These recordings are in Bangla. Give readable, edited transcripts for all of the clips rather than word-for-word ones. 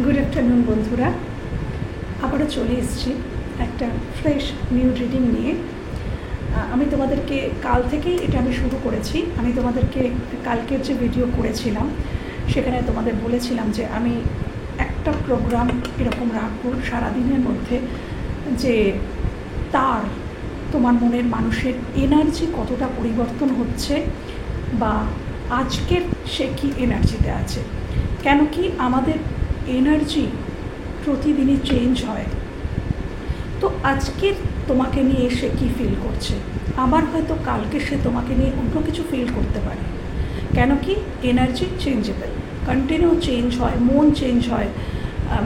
গুড আফটারনুন বন্ধুরা, আবারও চলে এসেছি একটা ফ্রেশ নিউ রিডিং নিয়ে। আমি তোমাদেরকে কাল থেকেই এটা আমি শুরু করেছি। আমি তোমাদেরকে কালকের যে ভিডিও করেছিলাম সেখানে তোমাদের বলেছিলাম যে আমি একটা প্রোগ্রাম এরকম রাখবো সারাদিনের মধ্যে, যে তোমার মনের মানুষের এনার্জি কতটা পরিবর্তন হচ্ছে বা আজকের সে কী এনার্জিতে আছে। কেন কি আমাদের এনার্জি প্রতিদিনই চেঞ্জ হয়। তো আজকের তোমাকে নিয়ে সে কী ফিল করছে, আবার হয়তো কালকে সে তোমাকে নিয়ে অন্য কিছু ফিল করতে পারে। কেন কি এনার্জি চেঞ্জেবল, কন্টিনিউ চেঞ্জ হয়, মন চেঞ্জ হয়,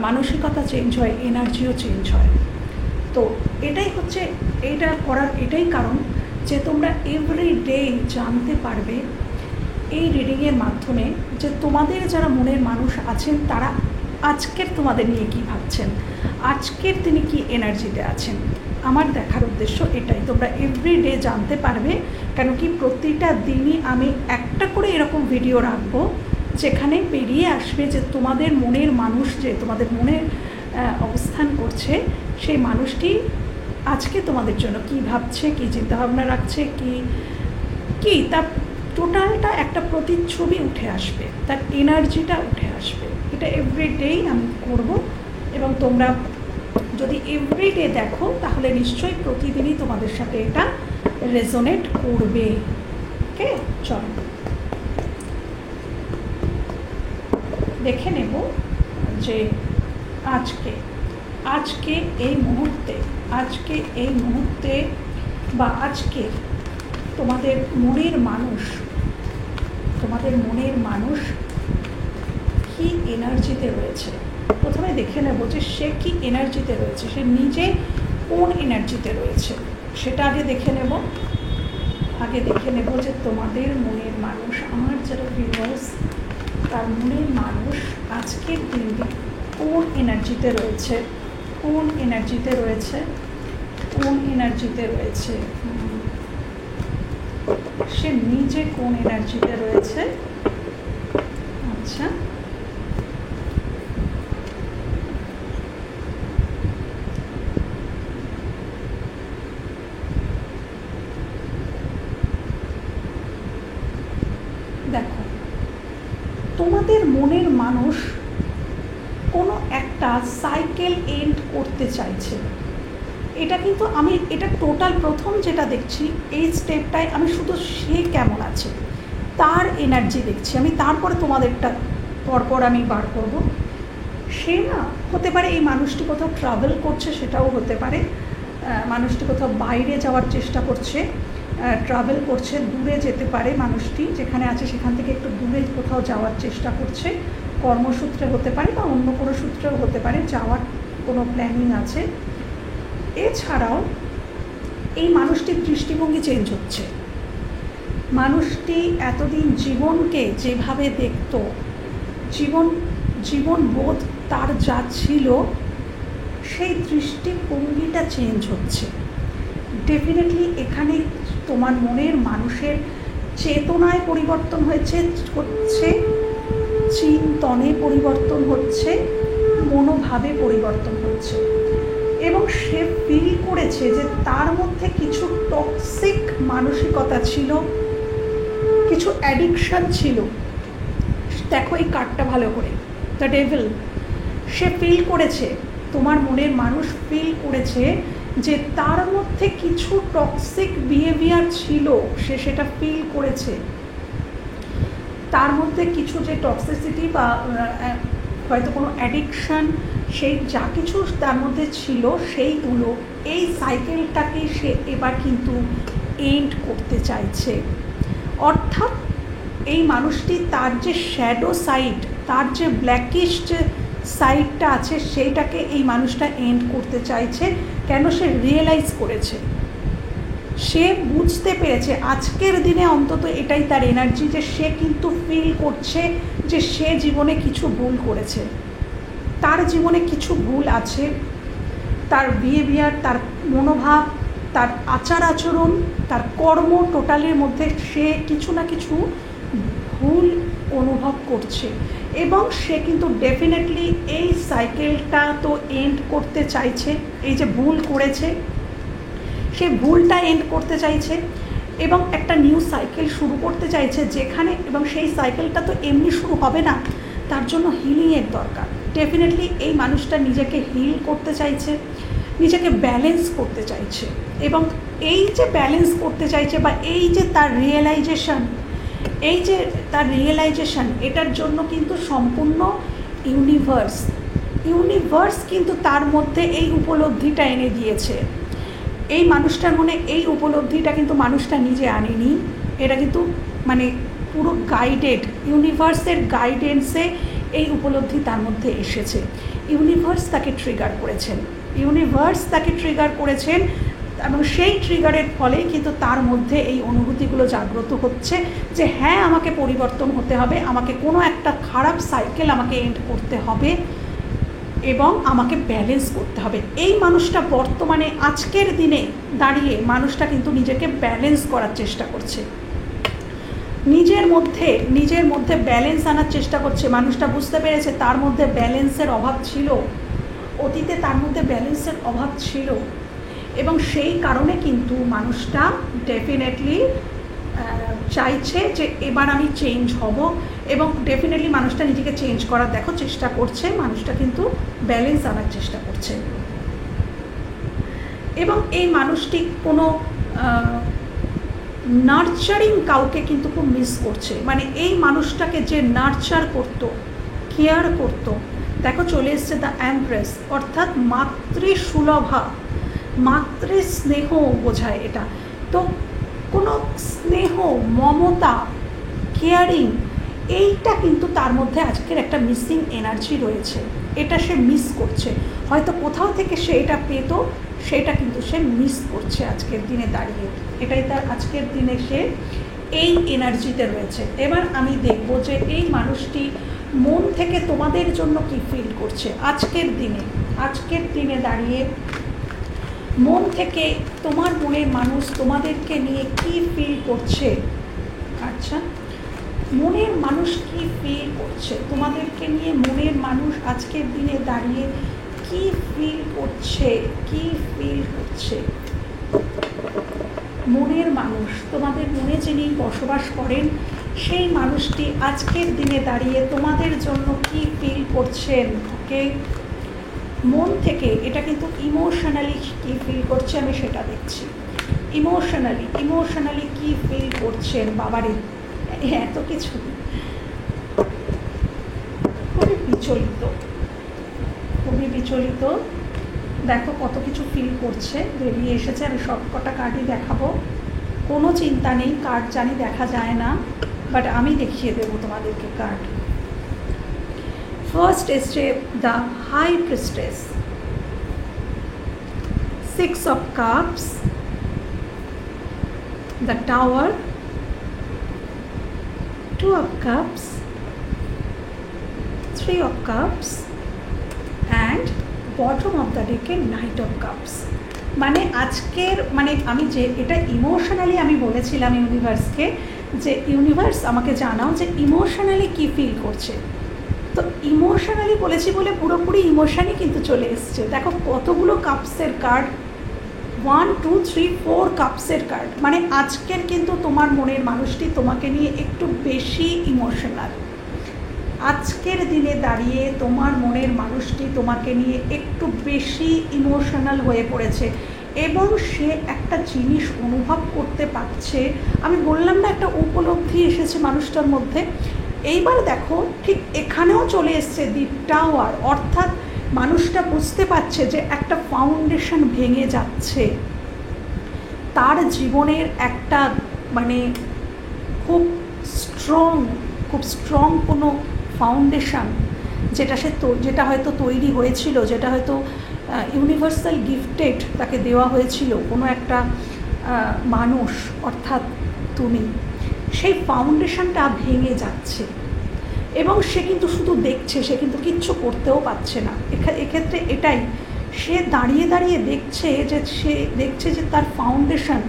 মানসিকতা চেঞ্জ হয়, এনার্জিও চেঞ্জ হয়। তো এটাই হচ্ছে এইটা করার এটাই কারণ যে তোমরা এভরি ডে জানতে পারবে এই রিডিংয়ের মাধ্যমে যে তোমাদের যারা মনের মানুষ আছেন তারা আজকের তোমাদের নিয়ে কী ভাবছেন, আজকের তিনি কি এনার্জিতে আছেন। আমার দেখার উদ্দেশ্য এটাই, তোমরা এভরি ডে জানতে পারবে। কেন কি প্রতিটা দিনই আমি একটা করে এরকম ভিডিও রাখবো যেখানে বেরিয়ে আসবে যে তোমাদের মনের মানুষ যে তোমাদের মনে অবস্থান করছে সেই মানুষটি আজকে তোমাদের জন্য কি ভাবছে, কি চিন্তাভাবনা রাখছে, কি তার টোটালটা একটা প্রতিচ্ছবি উঠে আসবে, তার এনার্জিটা উঠে আসবে। এটা এভরিডেই আমি করব এবং তোমরা যদি এভরিডে দেখো তাহলে নিশ্চয়ই প্রতিদিনই তোমাদের সাথে এটা রেজোনেট করবে। ওকে, চলো দেখে নেব যে আজকে এই মুহূর্তে বা আজকে তোমাদের মনের মানুষ কি এনার্জিতে রয়েছে। প্রথমে দেখে নেব যে সে কি এনার্জিতে রয়েছে, সে নিজে কোন এনার্জিতে রয়েছে সেটা আগে দেখে নেব যে তোমাদের মনের মানুষ, আমার যারা ভিউয়ার্স তার মনের মানুষ আজকের দিনটি কোন এনার্জিতে রয়েছে, সে নিজে কোন এনার্জিতে রয়েছে। আচ্ছা, দেখো তোমাদের মনের মানুষ কোনো একটা সাইকেল এন্ড করতে চাইছে। এটা কিন্তু আমি এটা টোটাল প্রথম যেটা দেখছি এই স্টেপটায় আমি শুধু সে কেমন আছে তার এনার্জি দেখছি আমি, তারপরে তোমাদেরটা পরপর আমি বার করব। সে না হতে পারে এই মানুষটি কোথাও ট্রাভেল করছে, সেটাও হতে পারে মানুষটি কোথাও বাইরে যাওয়ার চেষ্টা করছে, ট্রাভেল করছে, দূরে যেতে পারে মানুষটি যেখানে আছে সেখান থেকে একটু দূরে কোথাও যাওয়ার চেষ্টা করছে, কর্মসূত্রে হতে পারে বা অন্য কোনো সূত্রেও হতে পারে, যাওয়ার কোনো প্ল্যানিং আছে। এছাড়াও এই মানুষটির দৃষ্টিভঙ্গি চেঞ্জ হচ্ছে। মানুষটি এতদিন জীবনকে যেভাবে দেখত, জীবন বোধ তার যা ছিল সেই দৃষ্টিভঙ্গিটা চেঞ্জ হচ্ছে। ডেফিনেটলি এখানে তোমার মনের মানুষের চেতনায় পরিবর্তন হচ্ছে, চিন্তনে পরিবর্তন হচ্ছে, মনোভাবে পরিবর্তন হচ্ছে এবং সে ফিল করেছে যে তার মধ্যে কিছু টক্সিক মানসিকতা ছিল, কিছু অ্যাডিকশান ছিল। দেখো এই কার্ডটা ভালো করে, দ্য ডেভিল। সে ফিল করেছে, তোমার মনের মানুষ ফিল করেছে যে তার মধ্যে কিছু টক্সিক বিহেভিয়ার ছিল, সে সেটা ফিল করেছে। তার মধ্যে কিছু যে টক্সিসিটি বা হয়তো কোনো অ্যাডিকশান, সেই যা কিছু তার মধ্যে ছিল সেইগুলো এই সাইকেলটাকে সে এবার কিন্তু এন্ড করতে চাইছে। অর্থাৎ এই মানুষটি তার যে শ্যাডো সাইড, তার যে ব্ল্যাকিশ যে সাইডটা আছে সেইটাকে এই মানুষটা এন্ড করতে চাইছে। কেন? সে রিয়েলাইজ করেছে, সে বুঝতে পেরেছে আজকের দিনে অন্তত এটাই তার এনার্জি, যে সে কিন্তু ফিল করছে যে সে জীবনে কিছু ভুল করেছে, তার জীবনে কিছু ভুল আছে, তার বিহেভিয়ার, তার মনোভাব, তার আচার আচরণ, তার কর্ম টোটালের মধ্যে সে কিছু না কিছু ভুল অনুভব করছে এবং সে কিন্তু ডেফিনেটলি এই সাইকেলটা তো এন্ড করতে চাইছে, এই যে ভুল করেছে সে ভুলটা এন্ড করতে চাইছে এবং একটা নিউ সাইকেল শুরু করতে চাইছে যেখানে, এবং সেই সাইকেলটা তো এমনি শুরু হবে না, তার জন্য হিলিংয়ের দরকার। ডেফিনেটলি এই মানুষটা নিজেকে হিল করতে চাইছে, নিজেকে ব্যালেন্স করতে চাইছে, এবং এই যে ব্যালেন্স করতে চাইছে বা এই যে তার রিয়েলাইজেশন, এটার জন্য কিন্তু সম্পূর্ণ ইউনিভার্স কিন্তু তার মধ্যে এই উপলব্ধিটা এনে দিয়েছে। এই মানুষটার মনে এই উপলব্ধিটা কিন্তু মানুষটা নিজে আনেনি, এটা কিন্তু মানে পুরো গাইডেড, ইউনিভার্সের গাইডেন্সে এই উপলব্ধি তার মধ্যে এসেছে। ইউনিভার্স তাকে ট্রিগার করেছেন এবং সেই ট্রিগারের ফলে কিন্তু তার মধ্যে এই অনুভূতিগুলো জাগ্রত হচ্ছে যে হ্যাঁ, আমাকে পরিবর্তন হতে হবে, আমাকে কোনো একটা খারাপ সাইকেল আমাকে এন্ড করতে হবে এবং আমাকে ব্যালেন্স করতে হবে। এই মানুষটা বর্তমানে আজকের দিনে দাঁড়িয়ে মানুষটা কিন্তু নিজেকে ব্যালেন্স করার চেষ্টা করছে, নিজের মধ্যে ব্যালেন্স আনার চেষ্টা করছে। মানুষটা বুঝতে পেরেছে তার মধ্যে ব্যালেন্সের অভাব ছিল, অতীতে তার মধ্যে ব্যালেন্সের অভাব ছিল, এবং সেই কারণে কিন্তু মানুষটা ডেফিনেটলি চাইছে যে এবার আমি চেঞ্জ হব, এবং ডেফিনেটলি মানুষটা নিজেকে চেঞ্জ করার চেষ্টা করছে, মানুষটা কিন্তু ব্যালেন্স আনার চেষ্টা করছে। এবং এই মানুষটি কোনো নার্চারিং কাউকে কিন্তু খুব মিস করছে, মানে এই মানুষটাকে যে নার্চার করতো, কেয়ার করতো, চলে এসছে দ্য এমপ্রেস, অর্থাৎ মাতৃসুলভা, মাতৃস্নেহ বোঝায় এটা। তো কোনো স্নেহ, মমতা, কেয়ারিং, এইটা কিন্তু তার মধ্যে আজকের একটা মিসিং এনার্জি রয়েছে, এটা সে মিস করছে। হয়তো কোথাও থেকে সে এটা পেত, সেটা কিন্তু সে মিস করছে আজকের দিনে দাঁড়িয়ে, এটাই তার আজকের দিনে সে এই এনার্জিতে রয়েছে। এবার আমি দেখব যে এই মানুষটি মন থেকে তোমাদের জন্য কি ফিল করছে আজকের দিনে দাঁড়িয়ে, মন থেকে তোমার মনের মানুষ তোমাদেরকে নিয়ে কি ফিল করছে। আচ্ছা, মনের মানুষ কি ফিল করছে তোমাদেরকে নিয়ে, মনের মানুষ আজকের দিনে দাঁড়িয়ে কি ফিল করছে, মনের মানুষ, তোমাদের মনে যিনি বসবাস করেন সেই মানুষটি আজকের দিনে দাঁড়িয়ে তোমাদের জন্য কি ফিল করছেন। ওকে, মন থেকে, এটা কিন্তু ইমোশনালি কি ফিল করছে আমি সেটা দেখছি। ইমোশনালি কি ফিল করছেন, বাবারে এত কিছু, খুবই বিচলিত। দেখো কত কিছু ফিল করছে, বেরিয়ে এসেছে। আমি সব কটা কার্ডই দেখাবো, কোনো চিন্তা নেই, কার্ড জানি দেখা যায় না, বাট আমি দেখিয়ে দেবো তোমাদেরকে কার্ড। ফার্স্ট এসছে the high priestess, 6 of cups, the tower, 2 of cups, 3 of cups, and bottom of the deck knight of cups। মানে আজকের, মানে আমি যে এটা ইমোশনালি আমি বলেছিলাম ইউনিভার্সকে যে ইউনিভার্স আমাকে জানাও যে ইমোশনালি কি ফিল করছে। তো ইমোশনালি বলেছি বলে পুরোপুরি ইমোশনই কিন্তু চলে এসছে। দেখো কতগুলো কাপসের কার্ড, 1 2 3 4 কাপসের কার্ড। মানে আজকের কিন্তু তোমার মনের মানুষটি তোমাকে নিয়ে একটু বেশি ইমোশনাল। আজকের দিনে দাঁড়িয়ে তোমার মনের মানুষটি তোমাকে নিয়ে একটু বেশি ইমোশনাল হয়ে পড়েছে, এবং সে একটা জিনিস অনুভব করতে পারছে। আমি বললাম না, একটা উপলব্ধি এসেছে মানুষটার মধ্যে। এইবার দেখো ঠিক এখানেও চলে এসছে দি টাওয়ার, অর্থাৎ মানুষটা বুঝতে পারছে যে একটা ফাউন্ডেশন ভেঙে যাচ্ছে তার জীবনের, একটা মানে খুব স্ট্রং কোনো ফাউন্ডেশন, যেটা হয়তো তৈরি হয়েছিল, যেটা হয়তো ইউনিভার্সাল গিফটেড তাকে দেওয়া হয়েছিল কোনো একটা মানুষ, অর্থাৎ তুমি, সেই ফাউন্ডেশনটা ভেঙে যাচ্ছে। এবং সে কিন্তু শুধু দেখছে, সে কিন্তু কিচ্ছু করতেও পারছে না। এক্ষেত্রে এটাই, সে দাঁড়িয়ে দেখছে যে তার ফাউন্ডেশন,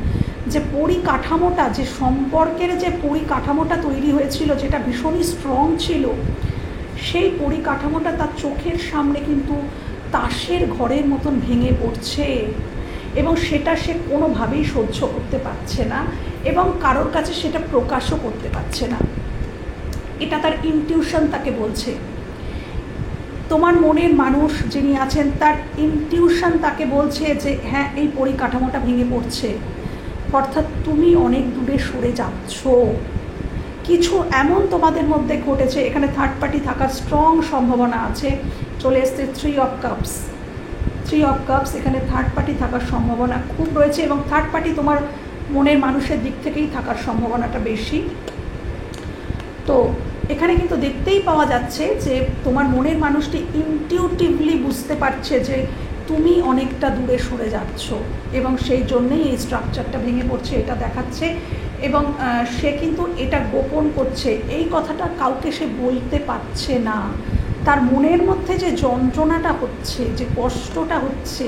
যে পরিকাঠামোটা, যে সম্পর্কের যে পরিকাঠামোটা তৈরি হয়েছিল, যেটা ভীষণই স্ট্রং ছিল, সেই পরিকাঠামোটা তার চোখের সামনে কিন্তু তাসের ঘরের মতন ভেঙে পড়ছে, এবং সেটা সে কোনোভাবেই সহ্য করতে পারছে না, এবং কারোর কাছে সেটা প্রকাশও করতে পারছে না। এটা তার ইনটিউশন তাকে বলছে। তোমার মনের মানুষ যিনি আছেন তার ইনটিউশন তাকে বলছে যে হ্যাঁ, এই পরিকাঠামোটা ভেঙে পড়ছে, অর্থাৎ তুমি অনেক দূরে সরে যাচ্ছ। কিছু এমন তোমাদের মধ্যে ঘটেছে, এখানে থার্ড পার্টি থাকার স্ট্রং সম্ভাবনা আছে। চলে এসছে 3 অফ কাপস। 3 অফ কাপস, এখানে থার্ড পার্টি থাকার সম্ভাবনা খুব রয়েছে, এবং থার্ড পার্টি তোমার মনের মানুষের দিক থেকেই থাকার সম্ভাবনাটা বেশি। তো এখানে কিন্তু দেখতেই পাওয়া যাচ্ছে যে তোমার মনের মানুষটি ইনটিউটিভলি বুঝতে পারছে যে তুমি অনেকটা দূরে সরে যাচ্ছ, এবং সেই জন্যেই এই স্ট্রাকচারটা ভেঙে পড়ছে, এটা দেখাচ্ছে। এবং সে কিন্তু এটা গোপন করছে, এই কথাটা কাউকে সে বলতে পারছে না। তার মনের মধ্যে যে যন্ত্রণাটা হচ্ছে, যে কষ্টটা হচ্ছে,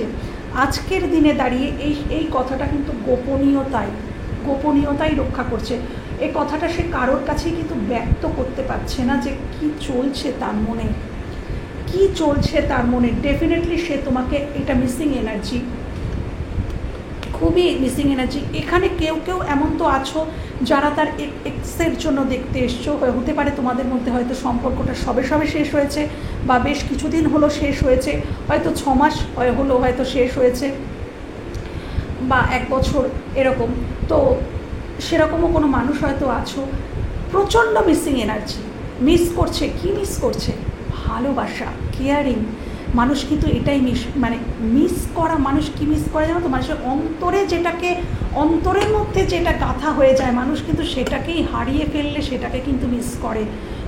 আজকের দিনে দাঁড়িয়ে এই কথাটা কিন্তু গোপনীয়তাই রক্ষা করছে। এই কথাটা সে কারোর কাছেই কিন্তু ব্যক্ত করতে পারছে না যে কি চলছে তার মনে। ডেফিনেটলি সে তোমাকে, এটা মিসিং এনার্জি, খুবই মিসিং এনার্জি। এখানে কেউ এমন তো আছো যারা তার এক্সের জন্য দেখতে এসছো, হতে পারে তোমাদের মধ্যে হয়তো সম্পর্কটা সবে শেষ হয়েছে, বা বেশ কিছুদিন হলো শেষ হয়েছে, হয়তো 6 মাস হলো হয়তো শেষ হয়েছে, বা 1 বছর এরকম। তো সেরকমও কোনো মানুষ হয়তো আছো। প্রচণ্ড মিসিং এনার্জি, মিস করছে ভালোবাসা, কেয়ারিং। মানুষ কিন্তু এটাই মিস করা। মানুষ কি মিস করে জানো তো? মানুষের অন্তরের মধ্যে যেটা গাঁথা হয়ে যায়, মানুষ কিন্তু সেটাকেই হারিয়ে ফেললে সেটাকে কিন্তু মিস করে।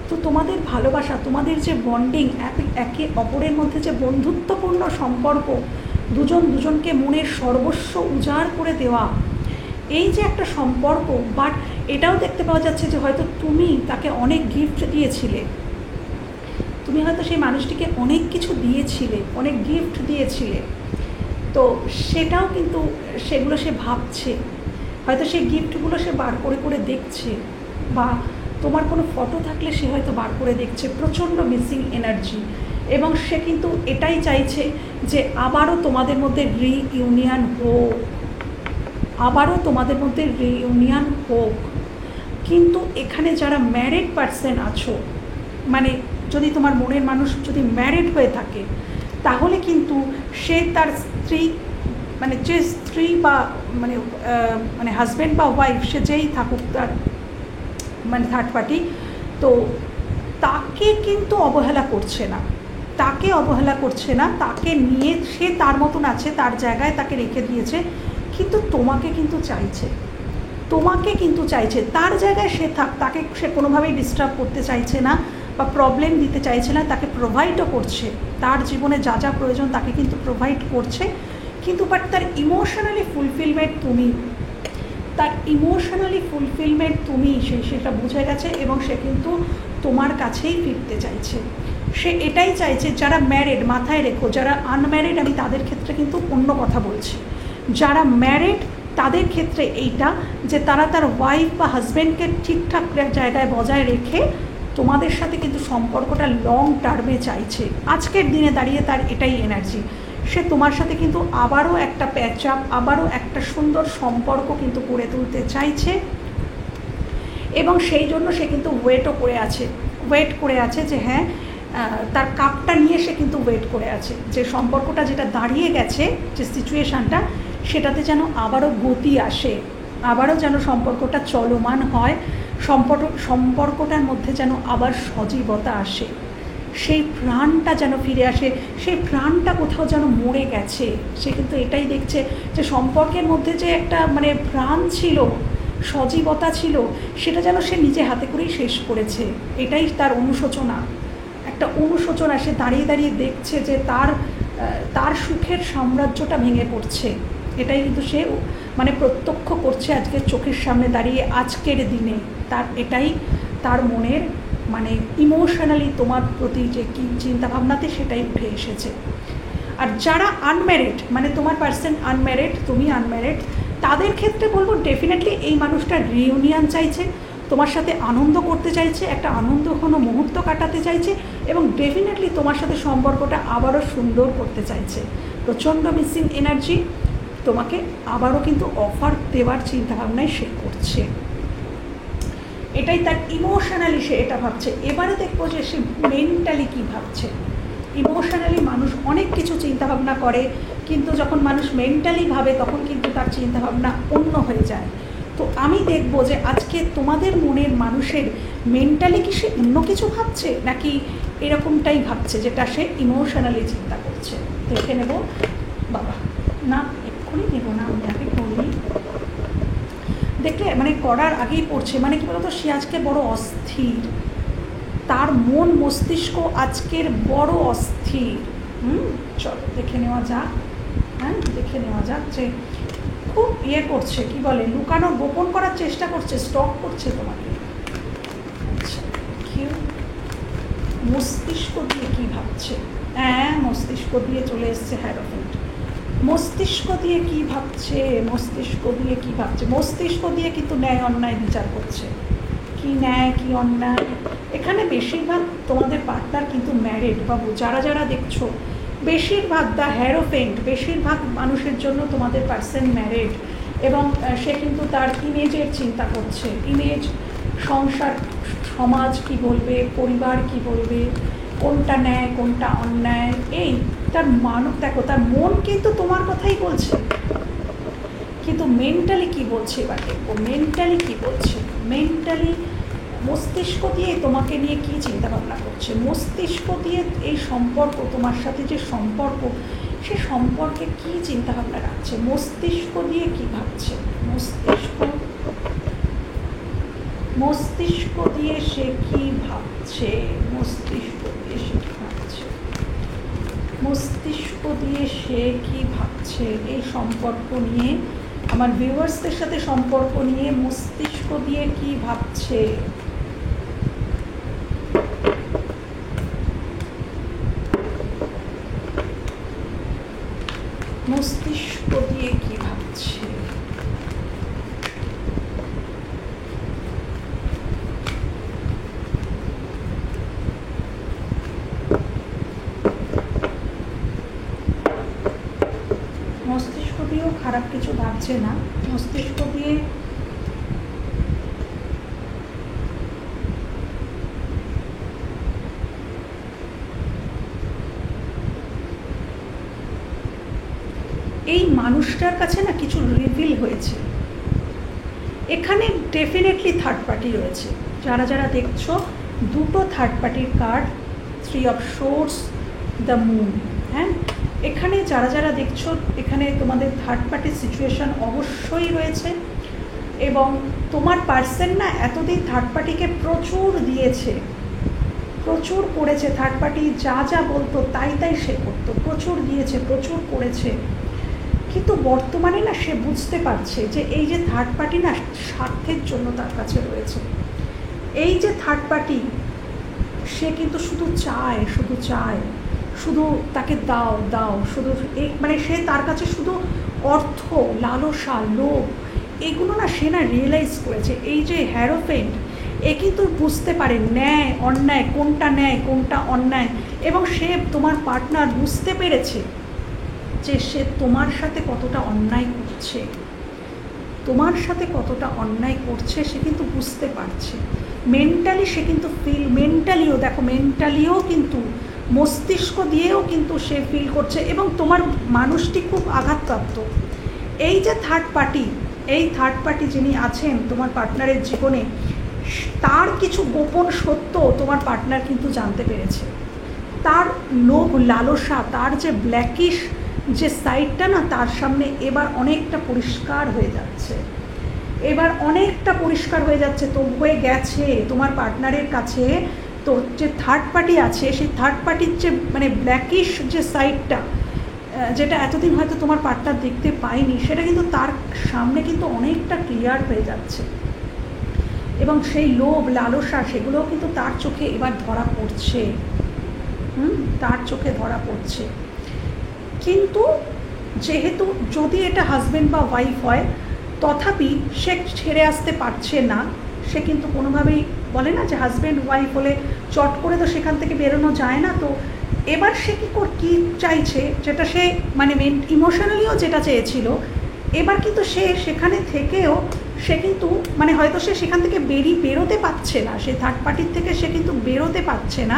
তো তোমাদের ভালোবাসা, তোমাদের যে বন্ডিং, একে অপরের মধ্যে যে বন্ধুত্বপূর্ণ সম্পর্ক, দুজনকে মনের সর্বস্ব উজাড় করে দেওয়া, এই যে একটা সম্পর্ক। বাট এটাও দেখতে পাওয়া যাচ্ছে যে হয়তো তুমি তাকে অনেক গিফট দিয়েছিলে, তুমি হয়তো সেই মানুষটিকে অনেক কিছু দিয়েছিলে, অনেক গিফট দিয়েছিলে। তো সেটাও কিন্তু সেগুলো সে ভাবছে, হয়তো সেই গিফটগুলো সে বার করে দেখছে, বা তোমার কোনো ফটো থাকলে সে হয়তো বার করে দেখছে। প্রচণ্ড মিসিং এনার্জি, এবং সে কিন্তু এটাই চাইছে যে আবারও তোমাদের মধ্যে রিইউনিয়ন হোক। কিন্তু এখানে যারা ম্যারিড পার্সন আছো, মানে যদি তোমার মনের মানুষ যদি ম্যারিড হয়ে থাকে, তাহলে কিন্তু সে তার স্ত্রী, মানে যে স্ত্রী বা মানে হাজব্যান্ড বা ওয়াইফ, সে যেই থাকুক তার মানে থার্ড পার্টি, তো তাকে কিন্তু অবহেলা করছে না, তাকে নিয়ে সে তার মতন আছে, তার জায়গায় তাকে রেখে দিয়েছে। কিন্তু তোমাকে কিন্তু চাইছে, তার জায়গায় সে তাকে সে কোনোভাবেই ডিস্টার্ব করতে চাইছে না, বা প্রবলেম দিতে চাইছে না। তাকে প্রোভাইডও করছে, তার জীবনে যা প্রয়োজন তাকে কিন্তু প্রোভাইড করছে। কিন্তু বাট তার ইমোশনালি ফুলফিলমেন্ট তুমি সেটা বুঝে গেছে, এবং সে কিন্তু তোমার কাছেই ফিরতে চাইছে। সে এটাই চাইছে। যারা ম্যারিড, মাথায় রেখো, যারা আনম্যারিড আমি তাদের ক্ষেত্রে কিন্তু অন্য কথা বলছি। যারা ম্যারিড তাদের ক্ষেত্রে এইটা, যে তারা তার ওয়াইফ বা হাজব্যান্ডকে ঠিকঠাক জায়গায় বজায় রেখে তোমাদের সাথে কিন্তু সম্পর্কটা লং টার্মে চাইছে। আজকের দিনে দাঁড়িয়ে তার এটাই এনার্জি। সে তোমার সাথে কিন্তু আবারও একটা প্যাচ আপ, আবারও একটা সুন্দর সম্পর্ক কিন্তু গড়ে তুলতে চাইছে, এবং সেই জন্য সে কিন্তু ওয়েট করে আছে যে হ্যাঁ, তার কাপটা নিয়ে সে কিন্তু ওয়েট করে আছে যে সম্পর্কটা যেটা দাঁড়িয়ে গেছে, যে সিচুয়েশানটা, সেটাতে যেন আবারও গতি আসে, আবারও যেন সম্পর্কটা চলমান হয়, সম্পর্কটার মধ্যে যেন আবার সজীবতা আসে, সেই প্রাণটা যেন ফিরে আসে। সেই প্রাণটা কোথাও যেন মরে গেছে। সে কিন্তু এটাই দেখছে যে সম্পর্কের মধ্যে যে একটা মানে প্রাণ ছিল, সজীবতা ছিল, সেটা যেন সে নিজে হাতে করেই শেষ করেছে। এটাই তার অনুশোচনা। সে দাঁড়িয়ে দেখছে যে তার সুখের সাম্রাজ্যটা ভেঙে পড়ছে। এটাই কিন্তু সে মানে প্রত্যক্ষ করছে আজকের চোখের সামনে দাঁড়িয়ে, আজকের দিনে এটাই তার মনের মানে ইমোশনালি তোমার প্রতি যে কী চিন্তাভাবনাতে সেটাই উঠে এসেছে। আর যারা আনম্যারিড, মানে তোমার পার্সন আনম্যারিড, তুমি আনম্যারিড, তাদের ক্ষেত্রে বলবো ডেফিনেটলি এই মানুষটা রিইউনিয়ন চাইছে। তোমার সাথে আনন্দ করতে চাইছে, একটা আনন্দঘন মুহূর্ত কাটাতে চাইছে এবং ডেফিনেটলি তোমার সাথে সম্পর্কটা আবারও সুন্দর করতে চাইছে। প্রচণ্ড মিসিং এনার্জি, তোমাকে আবারও কিন্তু অফার দেওয়ার চিন্তাভাবনায় সে করছে, এটাই তার ইমোশনালি সে এটা ভাবছে। এবারে দেখবো যে সে মেন্টালি কী ভাবছে। ইমোশনালি মানুষ অনেক কিছু চিন্তাভাবনা করে, কিন্তু যখন মানুষ মেন্টালি ভাবে তখন কিন্তু তার চিন্তাভাবনা অন্য হয়ে যায়। তো আমি দেখবো যে আজকে তোমাদের মনের মানুষের মেন্টালি কি সে অন্য কিছু ভাবছে নাকি এরকমটাই ভাবছে যেটা সে ইমোশনালি চিন্তা করছে। দেখে নেব বাবা, না এক্ষুনি নেব না, আমি আগে করি। দেখলে মানে করার আগেই পড়ছে, মানে কী বলতো, সে আজকে বড় অস্থির, তার মন মস্তিষ্ক আজকের বড় অস্থির। চলো দেখে নেওয়া যাক। হ্যাঁ, দেখে নেওয়া যাক যে খুব করছে, কি বলে, লুকানো গোপন করার চেষ্টা করছে, স্টক করছে তোমাকে। আচ্ছা, কেউ মস্তিষ্ক দিয়ে কী ভাবছে? হ্যাঁ, মস্তিষ্ক দিয়ে চলে এসছে হ্যারোফেন্ট। মস্তিষ্ক দিয়ে কী ভাবছে? মস্তিষ্ক দিয়ে কী ভাবছে? মস্তিষ্ক দিয়ে কিন্তু ন্যায় অন্যায় বিচার করছে। কি ন্যায় কি অন্যায়? এখানে বেশিরভাগ তোমাদের পার্টনার কিন্তু ম্যারিড বাবু, যারা যারা দেখছো বেশিরভাগ দ্য হ্যারোফেন্ট, বেশিরভাগ মানুষের জন্য তোমাদের পার্সন ম্যারিড এবং সে কিন্তু তার ইমেজের চিন্তা করছে। ইমেজ, সংসার, সমাজ কি বলবে, পরিবার কি বলবে, কোনটা ন্যায় কোনটা অন্যায়, এই তার দেখো তার মন কিন্তু তোমার কথাই বলছে, কিন্তু মেন্টালি কি বলছে এবার দেখো। মেন্টালি কি বলছে? মেন্টালি মস্তিষ্ক দিয়ে তোমাকে নিয়ে কী চিন্তাভাবনা করছে, মস্তিষ্ক দিয়ে এই সম্পর্ক, তোমার সাথে যে সম্পর্ক, সে সম্পর্কে কী চিন্তাভাবনা রাখছে, মস্তিষ্ক দিয়ে কী ভাবছে। মস্তিষ্ক দিয়ে সে কী ভাবছে, মস্তিষ্ক দিয়ে সে কী ভাবছে, মস্তিষ্ক দিয়ে সে কী ভাবছে এই সম্পর্ক নিয়ে, আমার ভিউয়ার্সদের সাথে সম্পর্ক নিয়ে মস্তিষ্ক দিয়ে কী ভাবছে। মস্তিষ্ক দিয়ে কী ভাবছে? মস্তিষ্ক দিয়েও খারাপ কিছু ভাবছে না, মস্তিষ্ক দিয়ে এই মানুষটার কাছে না কিছু রিভিল হয়েছে। এখানে ডেফিনেটলি থার্ড পার্টি রয়েছে, যারা যারা দেখছো দুটো থার্ড পার্টির card, 3 of swords, the moon. হ্যাঁ, এখানে যারা যারা দেখছো এখানে তোমাদের থার্ড পার্টির সিচুয়েশান অবশ্যই রয়েছে এবং তোমার পার্সন না এতদিন থার্ড পার্টিকে প্রচুর দিয়েছে, প্রচুর করেছে। থার্ড পার্টি যা যা বলতো তাই তাই সে করতো, প্রচুর দিয়েছে, প্রচুর করেছে। কিন্তু বর্তমানে না সে বুঝতে পারছে যে এই যে থার্ড পার্টি না স্বার্থের জন্য তার কাছে রয়েছে। এই যে থার্ড পার্টি, সে কিন্তু শুধু চায়, শুধু তাকে দাও দাও, শুধু এই মানে সে তার কাছে শুধু অর্থ, লালসা, লোভ, এগুলো না সে না রিয়েলাইজ করেছে। এই যে হ্যারোফেন্ট, এ কিন্তু বুঝতে পারে ন্যায় অন্যায়, কোনটা ন্যায় কোনটা অন্যায়, এবং সে তোমার পার্টনার বুঝতে পেরেছে যে সে তোমার সাথে কতটা অন্যায় করছে, তোমার সাথে কতটা অন্যায় করছে সে কিন্তু বুঝতে পারছে। মেন্টালি সে কিন্তু মেন্টালিও দেখো, মেন্টালিও কিন্তু মস্তিষ্ক দিয়েও কিন্তু সে ফিল করছে এবং তোমার মানুষটি খুব আঘাতপ্রাপ্ত। এই যে থার্ড পার্টি, এই থার্ড পার্টি যিনি আছেন তোমার পার্টনারের জীবনে, তার কিছু গোপন সত্য তোমার পার্টনার কিন্তু জানতে পেরেছে। তার লোভ, লালসা, তার যে ব্ল্যাকিশ যে সাইডটা না তার সামনে এবার অনেকটা পরিষ্কার হয়ে যাচ্ছে, এবার অনেকটা পরিষ্কার হয়ে যাচ্ছে। তো হয়ে গেছে তোমার পার্টনারের কাছে, তোর যে থার্ড পার্টি আছে সেই থার্ড পার্টির যে মানে ব্ল্যাকিশ যে সাইডটা, যেটা এতদিন হয়তো তোমার পার্টনার দেখতে পায়নি, সেটা কিন্তু তার সামনে কিন্তু অনেকটা ক্লিয়ার হয়ে যাচ্ছে এবং সেই লোভ, লালসা, সেগুলোও কিন্তু তার চোখে এবার ধরা পড়ছে। তার চোখে ধরা পড়ছে। কিন্তু যেহেতু যদি এটা হাজব্যান্ড বা ওয়াইফ হয়, তথাপি সে ছেড়ে আসতে পারছে না, সে কিন্তু কোনোভাবেই বলে না যে হাজব্যান্ড ওয়াইফ হলে চট করে তো সেখান থেকে বেরোনো যায় না। তো এবার সে কী চাইছে, যেটা সে মানে ইমোশনালিও যেটা চেয়েছিল, এবার কিন্তু সে সেখানে থেকেও সে কিন্তু মানে হয়তো সে সেখান থেকে বেরোতে পারছে না, সে থার্ড পার্টির থেকে সে কিন্তু বেরোতে পারছে না,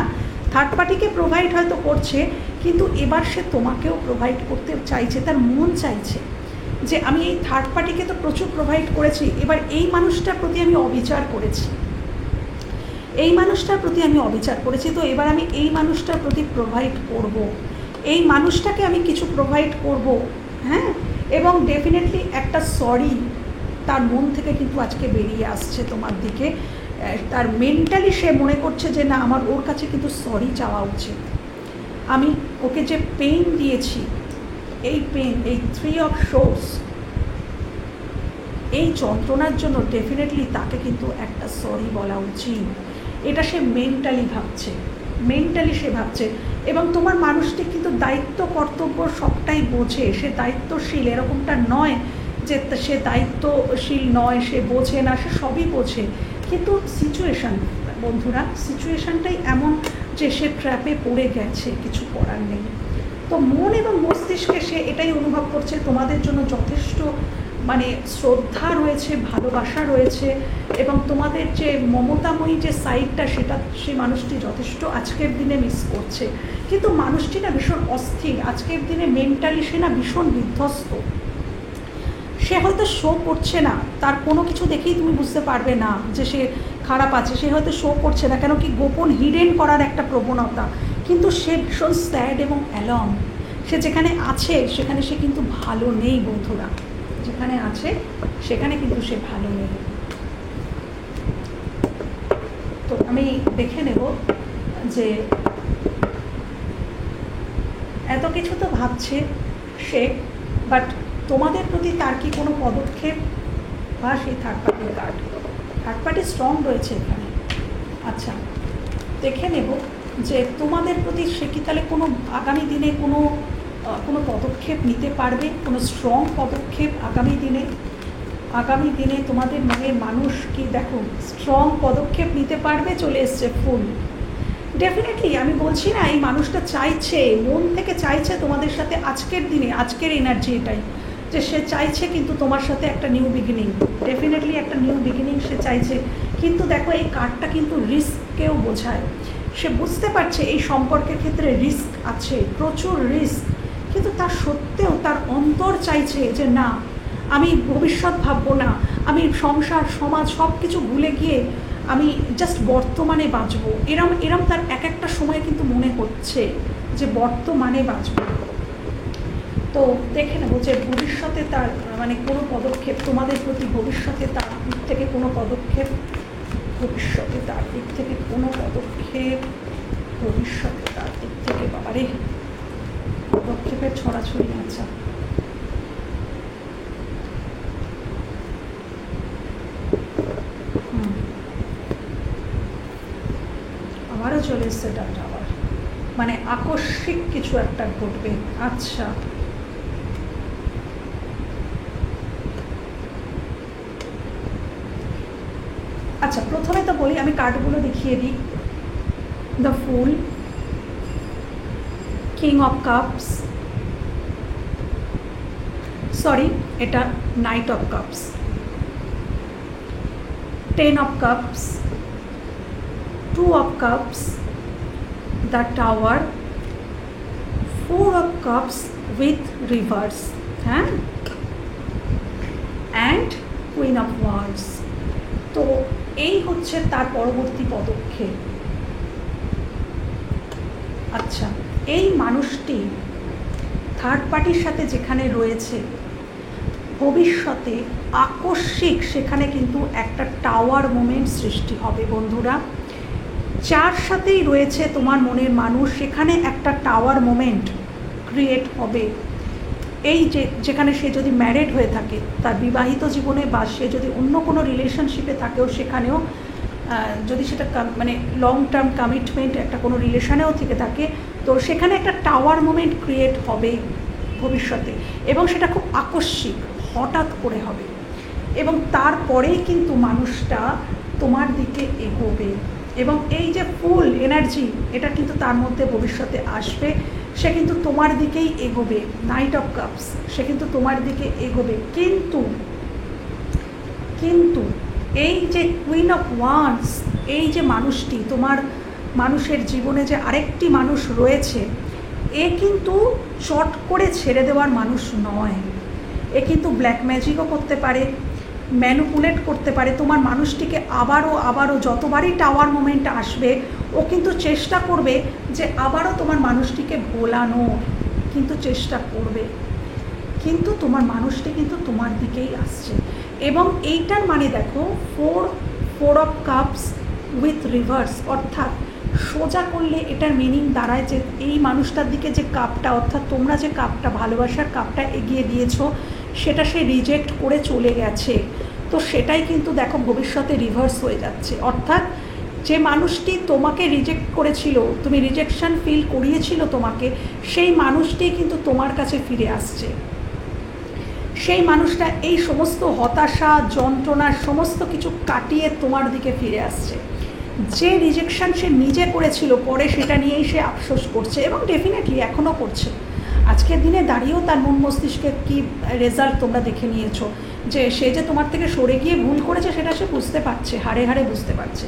থার্ড পার্টিকে প্রোভাইড হয়তো করছে, কিন্তু এবার সে তোমাকেও প্রোভাইড করতে চাইছে, তার মন চাইছে যে আমি এই থার্ড পার্টিকে তো প্রচুর প্রোভাইড করেছি, এবার এই মানুষটার প্রতি আমি অবিচার করেছি, এই মানুষটার প্রতি আমি অবিচার করেছি, তো এবার আমি এই মানুষটার প্রতি প্রোভাইড করব, এই মানুষটাকে আমি কিছু প্রোভাইড করব, হ্যাঁ। এবং ডেফিনেটলি একটা সরি তার মন থেকে কিন্তু আজকে বেরিয়ে আসছে তোমার দিকে, তার মেন্টালি সে মনে করছে যে না আমার ওর কাছে কিন্তু সরি চাওয়া উচিত, আমি ওকে যে পেইন দিয়েছি, এই পেইন, এই 3 অফ সোর্স, এই যন্ত্রণার জন্য ডেফিনেটলি তাকে কিন্তু একটা সরি বলা উচিত, এটা সে মেন্টালি সে ভাবছে। এবং তোমার মানুষটি কিন্তু দায়িত্ব কর্তব্য সবটাই বোঝে, সে দায়িত্বশীল, এরকমটা নয় যে সে দায়িত্বশীল নয়, সে বোঝে না, সে সবই বোঝে, কিন্তু সিচুয়েশান বন্ধুরা, সিচুয়েশানটাই এমন যে সে ট্র্যাপে পড়ে গেছে, কিছু করার নেই। তো মন এবং মস্তিষ্কে সে এটাই অনুভব করছে তোমাদের জন্য যথেষ্ট মানে শ্রদ্ধা রয়েছে, ভালোবাসা রয়েছে, এবং তোমাদের যে মমতাময়ী যে সাইডটা সেটা সে মানুষটি যথেষ্ট আজকের দিনে মিস করছে। কিন্তু মানুষটি না ভীষণ অস্থির আজকের দিনে, মেন্টালি সে না ভীষণ বিধ্বস্ত, সে হয়তো শো করছে না, তার কোনো কিছু দেখেই তুমি বুঝতে পারবে না যে সে খারাপ আছে, সে হয়তো শো করছে না, কেন কি গোপন হিডেন করার একটা প্রবণতা, কিন্তু সে ভীষণ স্যাড এবং অ্যালন, সে যেখানে আছে সেখানে সে কিন্তু ভালো নেই বন্ধুরা, যেখানে আছে সেখানে কিন্তু সে ভালো নেই। তো আমি দেখে নেব যে এত কিছু তো ভাবছে সে, বাট তোমাদের প্রতি তার কি কোনো পদক্ষেপ, বা সেই থার্ড পার্টি স্ট্রং রয়েছে এখানে। আচ্ছা, দেখে নেব যে তোমাদের প্রতি সে কি তাহলে কোনো আগামী দিনে কোনো পদক্ষেপ নিতে পারবে, কোনো স্ট্রং পদক্ষেপ আগামী দিনে তোমাদের মনের মানুষ কি দেখো স্ট্রং পদক্ষেপ নিতে পারবে, চলে এসছে ফুল। ডেফিনেটলি আমি বলছি না, এই মানুষটা চাইছে, মন থেকে চাইছে তোমাদের সাথে আজকের দিনে, আজকের এনার্জি এটাই যে সে চাইছে কিন্তু তোমার সাথে একটা নিউ বিগিনিং, ডেফিনেটলি একটা নিউ বিগিনিং সে চাইছে। কিন্তু দেখো এই কার্ডটা কিন্তু রিস্ককেও বোঝায়, সে বুঝতে পারছে এই সম্পর্কের ক্ষেত্রে রিস্ক আছে, প্রচুর রিস্ক, কিন্তু তার সত্ত্বেও তার অন্তর চাইছে যে না আমি ভবিষ্যৎ ভাববো না, আমি সংসার সমাজ সব কিছু ভুলে গিয়ে আমি জাস্ট বর্তমানে বাঁচবো, এরম তার এক একটা সময় কিন্তু মনে হচ্ছে যে বর্তমানে বাঁচবো। তো দেখে নেবো যে ভবিষ্যতে তার মানে কোনো পদক্ষেপ তোমাদের প্রতি, ভবিষ্যতে তার দিক থেকে কোনো পদক্ষেপ, ভবিষ্যতে তার দিক থেকে বাবারে পদক্ষেপের ছড়াছড়ি। আচ্ছা, আবারও চলে এসছে ডাটা, আবার মানে আকস্মিক কিছু একটা ঘটবে। আচ্ছা, আচ্ছা প্রথমে তো বলি, আমি কার্ডগুলো দেখিয়ে দিই। The fool, king of cups, sorry এটা knight of cups, 10 of cups, 2 of cups, the tower, 4 of cups with reverse, হ্যাঁ, অ্যান্ড কুইন অফ ওয়ান্ডস। তো এই হচ্ছে তার পরবর্তী পদক্ষেপ। আচ্ছা, এই মানুষটি থার্ড পার্টির সাথে যেখানে রয়েছে, ভবিষ্যতে আকস্মিক সেখানে কিন্তু একটা টাওয়ার মোমেন্ট সৃষ্টি হবে বন্ধুরা। যার সাথেই রয়েছে তোমার মনের মানুষ, সেখানে একটা টাওয়ার মোমেন্ট ক্রিয়েট হবে। এই যেখানে সে যদি ম্যারিড হয়ে থাকে তার বিবাহিত জীবনে, বা সে যদি অন্য কোনো রিলেশনশিপে থাকেও, সেখানেও যদি সেটা মানে লং টার্ম কমিটমেন্ট একটা কোনো রিলেশনেও থেকে থাকে, তো সেখানে একটা টাওয়ার মোমেন্ট ক্রিয়েট হবে ভবিষ্যতে, এবং সেটা খুব আকস্মিক হঠাৎ করে হবে। এবং তারপরেই কিন্তু মানুষটা তোমার দিকে এগোবে। এবং এই যে ফুল এনার্জি, এটা কিন্তু তার মধ্যে ভবিষ্যতে আসবে, সে কিন্তু তোমার দিকেই এগোবে। নাইট অফ কাপস, সে কিন্তু তোমার দিকে এগোবে। কিন্তু কিন্তু এই যে কুইন অফ ওয়ান্স, এই যে মানুষটি, তোমার মানুষের জীবনে যে আরেকটি মানুষ রয়েছে, এ কিন্তু চট করে ছেড়ে দেওয়ার মানুষ নয়। এ কিন্তু ব্ল্যাক ম্যাজিকও করতে পারে, ম্যানিপুলেট করতে পারে তোমার মানুষটিকে। আবারও যতবারই টাওয়ার মোমেন্ট আসবে, ও কিন্তু চেষ্টা করবে যে আবারও তোমার মানুষটিকে ভোলানোর কিন্তু চেষ্টা করবে। কিন্তু তোমার মানুষটি কিন্তু তোমার দিকেই আসছে। এবং এইটার মানে দেখো, four of cups with reverse, অর্থাৎ সোজা করলে এটার মিনিং দাঁড়ায় যে এই মানুষটার দিকে যে কাপটা, অর্থাৎ তোমরা যে কাপটা, ভালোবাসার কাপটা এগিয়ে দিয়েছো, সেটা সে রিজেক্ট করে চলে গেছে। তো সেটাই কিন্তু দেখো ভবিষ্যতে রিভার্স হয়ে যাচ্ছে। অর্থাৎ যে মানুষটি তোমাকে রিজেক্ট করেছিল, তুমি রিজেকশন ফিল করিয়েছিল তোমাকে, সেই মানুষটি কিন্তু তোমার কাছে ফিরে আসছে। সেই মানুষটা এই সমস্ত হতাশা, যন্ত্রণার সমস্ত কিছু কাটিয়ে তোমার দিকে ফিরে আসছে। যে রিজেকশন সে নিজে করেছিল, পরে সেটা নিয়েই সে আফসোস করছে, এবং ডেফিনেটলি এখনও করছে। আজকের দিনে দাঁড়িয়েও তার মন মস্তিষ্কের কী রেজাল্ট তোমরা দেখে নিয়েছো, যে সে যে তোমার থেকে সরে গিয়ে ভুল করেছে সেটা সে বুঝতে পারছে, হাড়ে হাড়ে বুঝতে পারছে।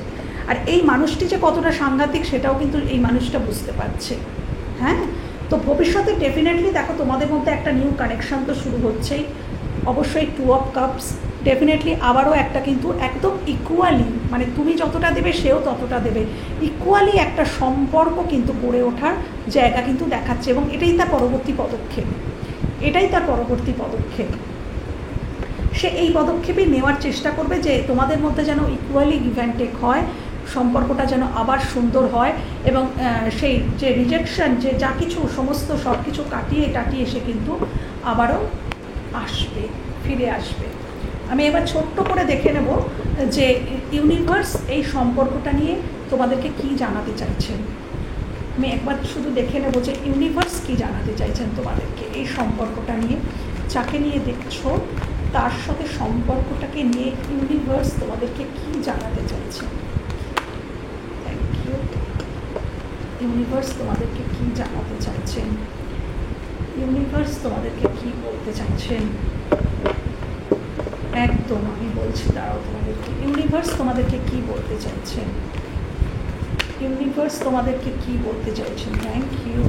আর এই মানুষটি যে কতটা সাংঘাতিক সেটাও কিন্তু এই মানুষটা বুঝতে পারছে। হ্যাঁ, তো ভবিষ্যতে ডেফিনেটলি দেখো তোমাদের মধ্যে একটা নিউ কানেকশান তো শুরু হচ্ছেই। অবশ্যই টু অফ কাপস ডেফিনেটলি আবারও একটা কিন্তু একদম ইকুয়ালি, মানে তুমি যতটা দেবে সেও ততটা দেবে, ইকুয়ালি একটা সম্পর্ক কিন্তু গড়ে ওঠার জায়গা কিন্তু দেখাচ্ছে। এবং এটাই তার পরবর্তী পদক্ষেপ। সে এই পদক্ষেপই নেওয়ার চেষ্টা করবে যে তোমাদের মধ্যে যেন ইকুয়ালি গিভ অ্যান্ড টেক হয়, সম্পর্কটা যেন আবার সুন্দর হয়। এবং সেই যে রিজেকশন, যে যা কিছু সমস্ত সব কিছু কাটিয়ে সে কিন্তু আবারও আসবে, ফিরে আসবে। আমি এবার ছোট্ট করে দেখে নেব যে ইউনিভার্স এই সম্পর্কটা নিয়ে তোমাদেরকে কি জানাতে চাইছেন। আমি একবার শুধু দেখে নেব যে ইউনিভার্স কি জানাতে চাইছেন তোমাদেরকে এই সম্পর্কটা নিয়ে। যাকে নিয়ে দেখছো তার সাথে সম্পর্কটাকে নিয়ে ইউনিভার্স তোমাদেরকে কি জানাতে চাইছেন। Thank you. ইউনিভার্স তোমাদেরকে কি জানাতে চাইছেন, ইউনিভার্স তোমাদেরকে কি বলতে চাইছেন। একদম আমি বলছি, দাঁড়াও তোমাদেরকে। ইউনিভার্স তোমাদেরকে কি বলতে চাইছেন, ইউনিভার্স তোমাদেরকে কি বলতে চাইছেন। Thank you.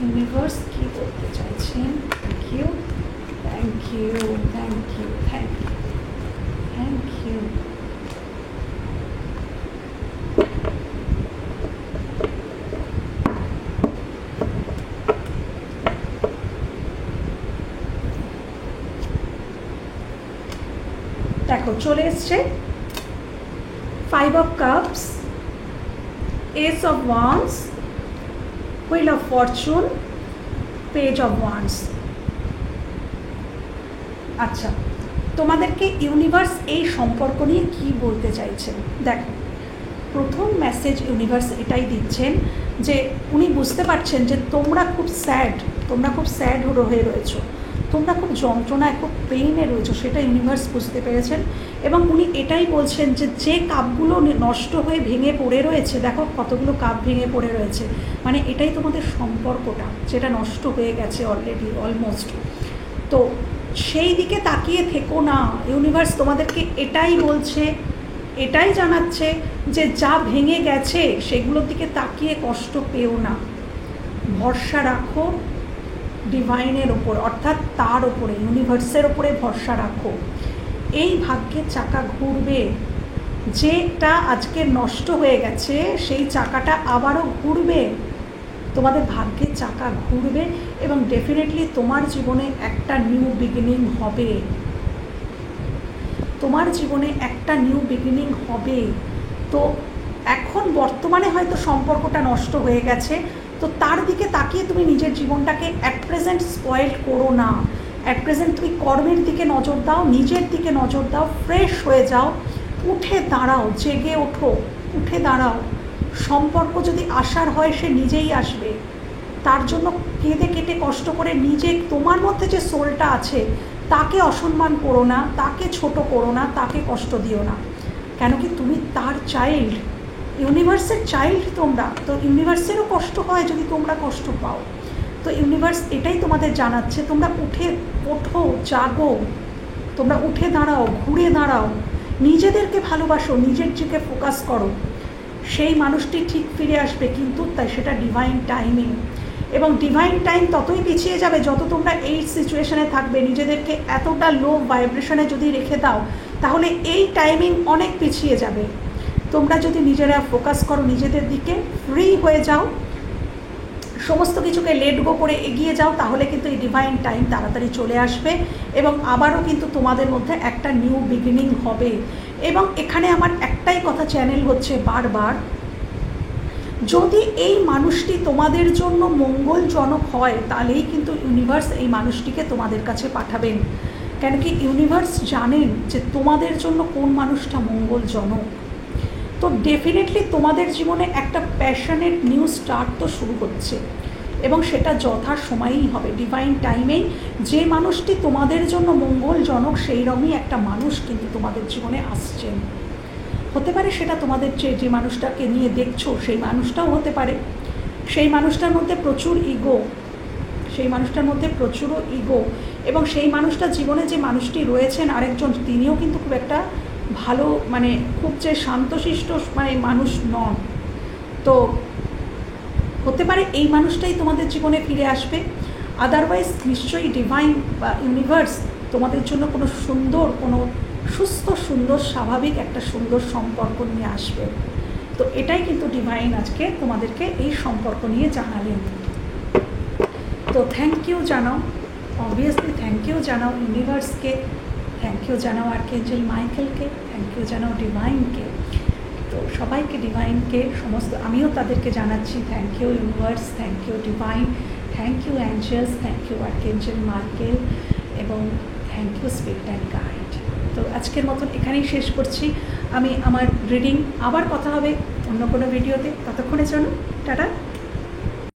ইউনিভার্স কি বলতে চাইছেন। Thank you, thank you, thank you, thank you, thank you. দেখো চলে এসছে five of cups, ace of wands, wheel of fortune, page of wands. আচ্ছা, তোমাদেরকে ইউনিভার্স এই সম্পর্ক নিয়ে কি বলতে চাইছেন। দেখো, প্রথম মেসেজ ইউনিভার্স এটাই দিচ্ছেন যে উনি বুঝতে পারছেন যে তোমরা খুব স্যাড হয়ে রয়েছো, তোমরা খুব যন্ত্রণায়, খুব পেইনে রয়েছো, সেটা ইউনিভার্স বুঝতে পেরেছেন। এবং উনি এটাই বলছেন যে যে কাপগুলো নষ্ট হয়ে ভেঙে পড়ে রয়েছে, দেখো কতগুলো কাপ ভেঙে পড়ে রয়েছে, মানে এটাই তোমাদের সম্পর্কটা যেটা নষ্ট হয়ে গেছে অলরেডি, অলমোস্ট। তো সেই দিকে তাকিয়ে থেকো না, ইউনিভার্স তোমাদেরকে এটাই বলছে, এটাই জানাচ্ছে যে যা ভেঙে গেছে সেগুলোর দিকে তাকিয়ে কষ্ট পেও না, ভরসা রাখো ডিভাইনের ওপর, অর্থাৎ তার ওপরে, ইউনিভার্সের ওপরে ভরসা রাখো। এই ভাগ্যের চাকা ঘুরবে, যেটা আজকে নষ্ট হয়ে গেছে সেই চাকাটা আবারও ঘুরবে, তোমাদের ভাগ্যের চাকা ঘুরবে এবং ডেফিনেটলি তোমার জীবনে একটা নিউ বিগিনিং হবে, তোমার জীবনে একটা নিউ বিগিনিং হবে। তো এখন বর্তমানে হয়তো সম্পর্কটা নষ্ট হয়ে গেছে, তো তার দিকে তাকিয়ে তুমি নিজের জীবনটাকে অ্যাট প্রেজেন্ট স্পয়েল করো না। অ্যাট প্রেজেন্ট তুমি কর্মের দিকে নজর দাও, নিজের দিকে নজর দাও, ফ্রেশ হয়ে যাও, উঠে দাঁড়াও, জেগে ওঠো, উঠে দাঁড়াও। সম্পর্ক যদি আসার হয় সে নিজেই আসবে, তার জন্য কেঁদে কেটে কষ্ট করে নিজে, তোমার মধ্যে যে সোলটা আছে তাকে অসম্মান করো না, তাকে ছোট করো না, তাকে কষ্ট দিও না। কেন কি তুমি তার চাইল্ড, ইউনিভার্সের চাইল্ড তোমরা, তো ইউনিভার্সেরও কষ্ট হয় যদি তোমরা কষ্ট পাও। তো ইউনিভার্স এটাই তোমাদের জানাচ্ছে, তোমরা ওঠো, জাগো, তোমরা উঠে দাঁড়াও, ঘুরে দাঁড়াও, নিজেদেরকে ভালোবাসো, নিজের দিকে ফোকাস করো। সেই মানুষটি ঠিক ফিরে আসবে, কিন্তু তাই সেটা ডিভাইন টাইমিং। এবং ডিভাইন টাইম ততই পিছিয়ে যাবে যত তোমরা এই সিচুয়েশানে থাকবে। নিজেদেরকে এতটা লো ভাইব্রেশনে যদি রেখে দাও, তাহলে এই টাইমিং অনেক পিছিয়ে যাবে। তোমরা যদি নিজেরা ফোকাস করো নিজেদের দিকে, ফ্রি হয়ে যাও, সমস্ত কিছুকে লেট গো করে এগিয়ে যাও, তাহলে কিন্তু এই ডিভাইন টাইম তাড়াতাড়ি চলে আসবে এবং আবারও কিন্তু তোমাদের মধ্যে একটা নিউ বিগিনিং হবে। এবং এখানে আমার একটাই কথা চ্যানেল হচ্ছে বারবার, যদি এই মানুষটি তোমাদের জন্য মঙ্গলজনক হয়, তাহলেই কিন্তু ইউনিভার্স এই মানুষটিকে তোমাদের কাছে পাঠাবেন। কেন কি ইউনিভার্স জানেন যে তোমাদের জন্য কোন মানুষটা মঙ্গলজনক। তো ডেফিনেটলি তোমাদের জীবনে একটা প্যাশনেট নিউ স্টার্ট তো শুরু হচ্ছে, এবং সেটা যথা সময়েই হবে, ডিভাইন টাইমেই। যে মানুষটি তোমাদের জন্য মঙ্গলজনক, সেই রকমই একটা মানুষ কিন্তু তোমাদের জীবনে আসছেন। হতে পারে সেটা তোমাদের যে মানুষটাকে নিয়ে দেখছো সেই মানুষটাও হতে পারে। সেই মানুষটার মধ্যে প্রচুর ইগো, এবং সেই মানুষটার জীবনে যে মানুষটি রয়েছেন আরেকজন, তিনিও কিন্তু খুব একটা ভালো, মানে খুব যে শান্তশিষ্ট মানুষ নন। তো হতে পারে এই মানুষটাই তোমাদের জীবনে ফিরে আসবে। আদারওয়াইজ নিশ্চয়ই ডিভাইন বা ইউনিভার্স তোমাদের জন্য কোনো সুন্দর, কোনো সুস্থ, সুন্দর, স্বাভাবিক একটা সুন্দর সম্পর্ক নিয়ে আসবে। তো এটাই কিন্তু ডিভাইন আজকে তোমাদেরকে এই সম্পর্ক নিয়ে জানালেন। তো থ্যাংক ইউ জানাও, অবভিয়াসলি থ্যাংক ইউ জানাও ইউনিভার্সকে, থ্যাংক ইউ জানাও আর্কএঞ্জেল মাইকেলকে, থ্যাংক ইউ জানাও ডিভাইনকে। তো সবাইকে, ডিভাইনকে, সমস্ত আমিও তাদেরকে জানাচ্ছি thank you universe, thank you divine, thank you angels, thank you archangel Michael, এবং thank you spirit and guide. তো আজকের মতন এখানেই শেষ করছি আমি আমার রিডিং। আবার কথা হবে অন্য কোনো ভিডিওতে, ততক্ষণের জন্য টাটা।